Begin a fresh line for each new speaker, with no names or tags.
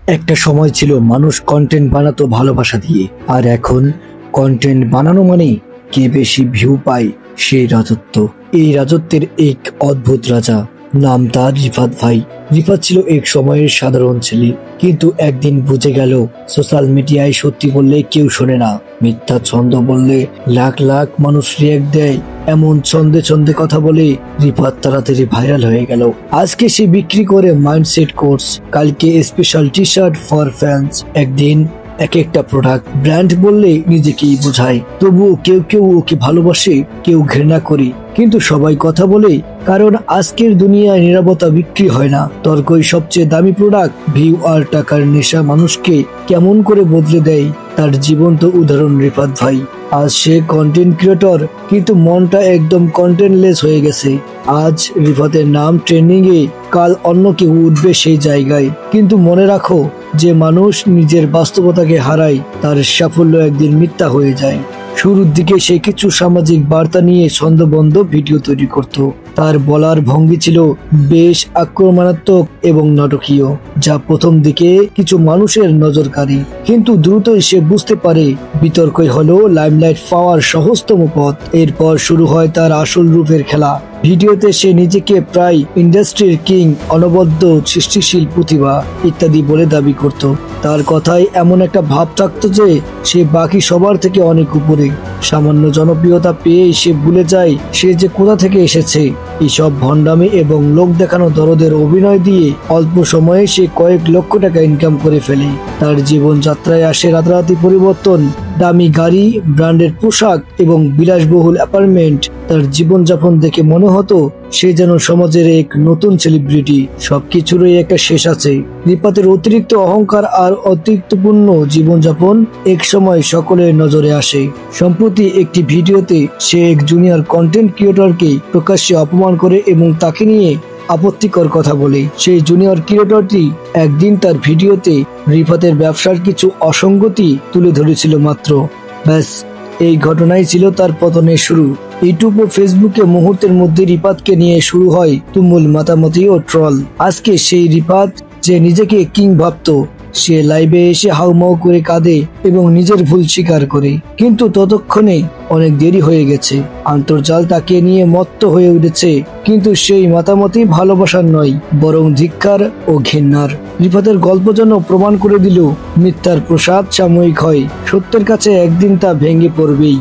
একটা সময় ছিল মানুষ কন্টেন্ট বানাতো ভালোবাসা দিয়ে, আর এখন কন্টেন্ট বানানো মানে কে বেশি ভিউ পায় সেই রাজত্ব। এই রাজত্বের এক অদ্ভুত রাজা, নাম তার রিফাত ভাই। রিফাত ছিল এক সময়ের সাধারণ ছেলে, কিন্তু একদিন বুঝে গেল সোশ্যাল মিডিয়ায় সত্যি বললে কেউ শোনে না, মিথ্যা ছন্দ বললে লাখ লাখ মানুষ রিয়েক্ট দেয়। এমন ছন্দে ছন্দে কথা বলে রিফাত তাড়াতাড়ি ভাইরাল হয়ে গেল। আজকে সে বিক্রি করে মাইন্ডসেট কোর্স, কালকে special T shirt for fans, একদিন এক একটা প্রোডাক্ট। ব্র্যান্ড বললে নিজেকেই বোঝায়, তবুও কেউ কেউ ওকে ভালোবাসে, কেউ ঘৃণা করে, কিন্তু সবাই কথা বলে, কারণ আজকের দুনিয়ায় নীরবতা বিক্রি হয় না। তর্কই সবচেয়ে দামি প্রোডাক্ট। ভিউ আর টাকার নেশা মানুষকে কেমন করে বদলে দেয়, তার জীবন্ত উদাহরণ রিফাত ভাই। আজ সে কন্টেন্ট ক্রিয়েটর, কিন্তু মনটা একদম কন্টেন্টলেস হয়ে গেছে। আজ রিফাতের নাম ট্রেন্ডিং এ, কাল অন্য কেউ উঠবে সেই জায়গায়। কিন্তু মনে রাখো, যে মানুষ নিজের বাস্তবতাকে হারায়, তার সাফল্য একদিন মিথ্যা হয়ে যায়। শুরুর দিকে সে কিছু সামাজিক বার্তা নিয়ে ছন্দবদ্ধ ভিডিও তৈরি করত। তার বলার ভঙ্গি ছিল বেশ আক্রমণাত্মক এবং নাটকীয়, যা প্রথম দিকে কিছু মানুষের নজর কাড়ে। কিন্তু দ্রুতই সে বুঝতে পারে বিতর্কই হলো লাইমলাইট পাওয়ার সহজতম পথ। এরপর শুরু হয় তার আসল রূপের খেলা। ভিডিওতে সে নিজেকে প্রায় ইন্ডাস্ট্রির কিং, অনবদ্য সৃষ্টিশীল প্রতিভা ইত্যাদি বলে দাবি করত। তার কথায় এমন একটা ভাব থাকতো যে সে বাকি সবার থেকে অনেক উপরে। সামান্য জনপ্রিয়তা পেয়ে সে ভুলে যায় সে যে কোথা থেকে এসেছে। এইসব ভণ্ডামি এবং লোক দেখানো দরদের অভিনয় দিয়ে অল্প সময়ে সে কয়েক লক্ষ টাকা ইনকাম করে ফেলে। তার জীবনযাত্রায় আসে রাতারাতি পরিবর্তন। দামি গাড়ি, ব্র্যান্ডের পোশাক এবং বিলাসবহুল অ্যাপার্টমেন্ট। তার জীবনযাপন দেখে মনে হতো সে যেন সমাজের এক নতুন সেলিব্রিটি। সবকিছুরই একটা শেষ আছে। রিফাতের অতিরিক্ত অহংকার আর অতিরিক্তপূর্ণ জীবনযাপন এক সময় সকলের নজরে আসে। সম্প্রতি একটি ভিডিওতে সে এক জুনিয়র কন্টেন্ট ক্রিয়েটরকে প্রকাশ্যে অপমান করে এবং তাকে নিয়ে আপত্তিকর কথা বলে। সেই জুনিয়র ক্রিয়েটরটি একদিন তার ভিডিওতে রিফাতের ব্যবসার কিছু অসঙ্গতি তুলে ধরেছিল মাত্র। ব্যাস, এই ঘটনাই ছিল তার পতনের শুরু। ইউটিউব ও ফেসবুকে মুহূর্তের মধ্যে রিফাতকে নিয়ে শুরু হয় তুমুল মাতামাতি ও ট্রল। আজকে সেই রিফাত যে নিজেকে কিং ভাবত, সে লাইভে এসে হাউমাউ করে কাঁদে এবং নিজের ভুল স্বীকার করে। কিন্তু ততক্ষণে অনেক দেরি হয়ে গেছে। আন্তর্জাল তাকে নিয়ে মত্ত হয়ে উঠেছে। কিন্তু সেই মাতামাতি ভালোবাসার নয়, বরং ধিক্কার ও ঘৃণার। রিফাতের গল্প যেন প্রমাণ করে দিল, মিথ্যার প্রসাদ সাময়িক হয়, সত্যের কাছে একদিন তা ভেঙে পড়বেই।